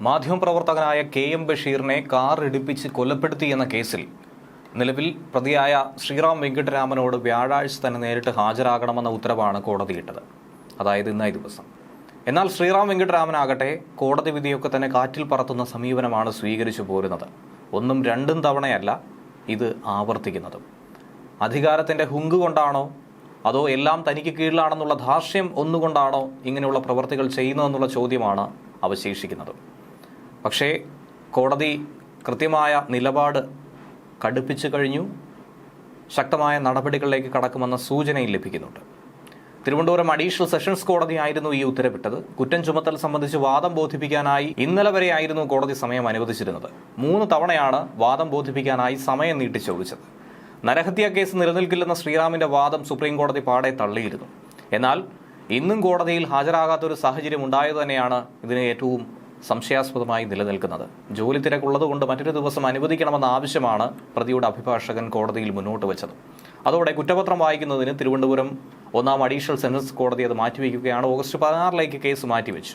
മാധ്യമപ്രവർത്തകനായ KM ബഷീറിനെ car ഇടിപ്പിച്ച് കൊലപ്പെടുത്തിയെന്ന കേസിൽ നിലവിൽ പ്രതിയായ ശ്രീറാം വെങ്കിട്ടരാമനോട് വ്യാഴാഴ്ച തന്നെ നേരിട്ട് ഹാജരാകണമെന്ന ഉത്തരവാണ് കോടതിയിട്ടത്. അതായത് ഇന്നേ ദിവസം. എന്നാൽ ശ്രീറാം വെങ്കിട്ടരാമനാകട്ടെ കോടതി വിധിയൊക്കെ തന്നെ കാറ്റിൽ പറത്തുന്ന സമീപനമാണ് സ്വീകരിച്ചു പോരുന്നത്. ഒന്നും രണ്ടും തവണയല്ല ഇത് ആവർത്തിക്കുന്നതും. അധികാരത്തിൻ്റെ ഹുങ്ക് കൊണ്ടാണോ അതോ എല്ലാം തനിക്ക് കീഴിലാണെന്നുള്ള ധാർഷ്യം ഒന്നുകൊണ്ടാണോ ഇങ്ങനെയുള്ള പ്രവർത്തികൾ ചെയ്യുന്നതെന്നുള്ള ചോദ്യമാണ് അവശേഷിക്കുന്നത്. പക്ഷേ കോടതി കൃത്യമായ നിലപാട് കടുപ്പിച്ചു കഴിഞ്ഞു. ശക്തമായ നടപടികളിലേക്ക് കടക്കുമെന്ന സൂചനയും ലഭിക്കുന്നുണ്ട്. തിരുവനന്തപുരം അഡീഷണൽ സെഷൻസ് കോടതിയായിരുന്നു ഈ ഉത്തരവിട്ടത്. കുറ്റം ചുമത്തൽ സംബന്ധിച്ച് വാദം ബോധിപ്പിക്കാനായി ഇന്നലെ വരെയായിരുന്നു കോടതി സമയം അനുവദിച്ചിരുന്നത്. 3 തവണയാണ് വാദം ബോധിപ്പിക്കാനായി സമയം നീട്ടിച്ചൊളിച്ചത്. നരഹത്യാ കേസ് നിലനിൽക്കില്ലെന്ന ശ്രീറാമിന്റെ വാദം സുപ്രീം കോടതി പാടെ തള്ളിയിരുന്നു. എന്നാൽ ഇന്നും കോടതിയിൽ ഹാജരാകാത്തൊരു സാഹചര്യം ഉണ്ടായത് തന്നെയാണ് ഇതിന് ഏറ്റവും സംശയാസ്പദമായി നിലനിൽക്കുന്നത്. ജോലി തിരക്കുള്ളതുകൊണ്ട് മറ്റൊരു ദിവസം അനുവദിക്കണമെന്ന ആവശ്യമാണ് പ്രതിയുടെ അഭിഭാഷകൻ കോടതിയിൽ മുന്നോട്ട് വെച്ചത്. അതോടെ കുറ്റപത്രം വായിക്കുന്നതിന് തിരുവനന്തപുരം 1ാം അഡീഷണൽ സെഷൻസ് കോടതി അത് മാറ്റിവെക്കുകയാണ്. ഓഗസ്റ്റ് 16 കേസ് മാറ്റിവെച്ചു.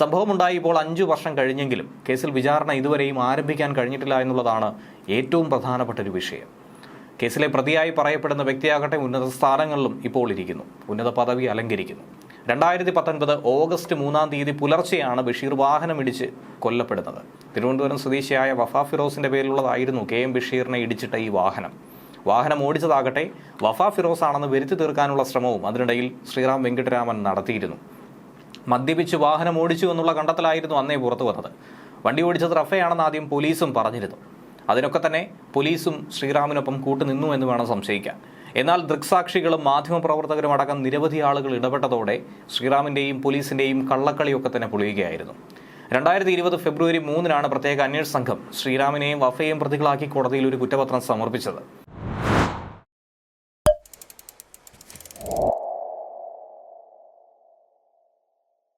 സംഭവമുണ്ടായി ഇപ്പോൾ 5 വർഷം കഴിഞ്ഞെങ്കിലും കേസിൽ വിചാരണ ഇതുവരെയും ആരംഭിക്കാൻ കഴിഞ്ഞിട്ടില്ല എന്നുള്ളതാണ് ഏറ്റവും പ്രധാനപ്പെട്ട ഒരു വിഷയം. കേസിലെ പ്രതിയായി പറയപ്പെടുന്ന വ്യക്തിയാകട്ടെ ഉന്നത സ്ഥാനങ്ങളിലും ഇപ്പോൾ ഇരിക്കുന്നു, ഉന്നത പദവി അലങ്കരിക്കുന്നു. 2019 ഓഗസ്റ്റ് 3 പുലർച്ചെയാണ് ബഷീർ വാഹനമിടിച്ച് കൊല്ലപ്പെടുന്നത്. തിരുവനന്തപുരം സ്വദേശിയായ വഫ ഫിറോസിന്റെ പേരിലുള്ളതായിരുന്നു KM ബഷീറിനെ ഇടിച്ചിട്ട ഈ വാഹനം ഓടിച്ചതാകട്ടെ വഫ ഫിറോസ് ആണെന്ന് വരുത്തി തീർക്കാനുള്ള ശ്രമവും അതിനിടയിൽ ശ്രീറാം വെങ്കിട്ടരാമൻ നടത്തിയിരുന്നു. മദ്യപിച്ച് വാഹനം ഓടിച്ചു എന്നുള്ള കണ്ടെത്തലായിരുന്നു അന്നേ പുറത്തു വന്നത്. വണ്ടി ഓടിച്ചത് റഫയാണെന്ന് ആദ്യം പോലീസും പറഞ്ഞിരുന്നു. അതിനൊക്കെ തന്നെ പോലീസും ശ്രീറാമിനൊപ്പം കൂട്ടുനിന്നു എന്ന് വേണം സംശയിക്കാൻ. എന്നാൽ ദൃക്സാക്ഷികളും മാധ്യമപ്രവർത്തകരും അടക്കം നിരവധി ആളുകൾ ഇടപെട്ടതോടെ ശ്രീറാമിന്റെയും പോലീസിന്റെയും കള്ളക്കളിയൊക്കെ തന്നെ പൊളിയുകയായിരുന്നു. 2020 ഫെബ്രുവരി 3 പ്രത്യേക അന്വേഷണ സംഘം ശ്രീറാമിനെയും വഫയെയും പ്രതികളാക്കി കോടതിയിൽ ഒരു കുറ്റപത്രം സമർപ്പിച്ചത്.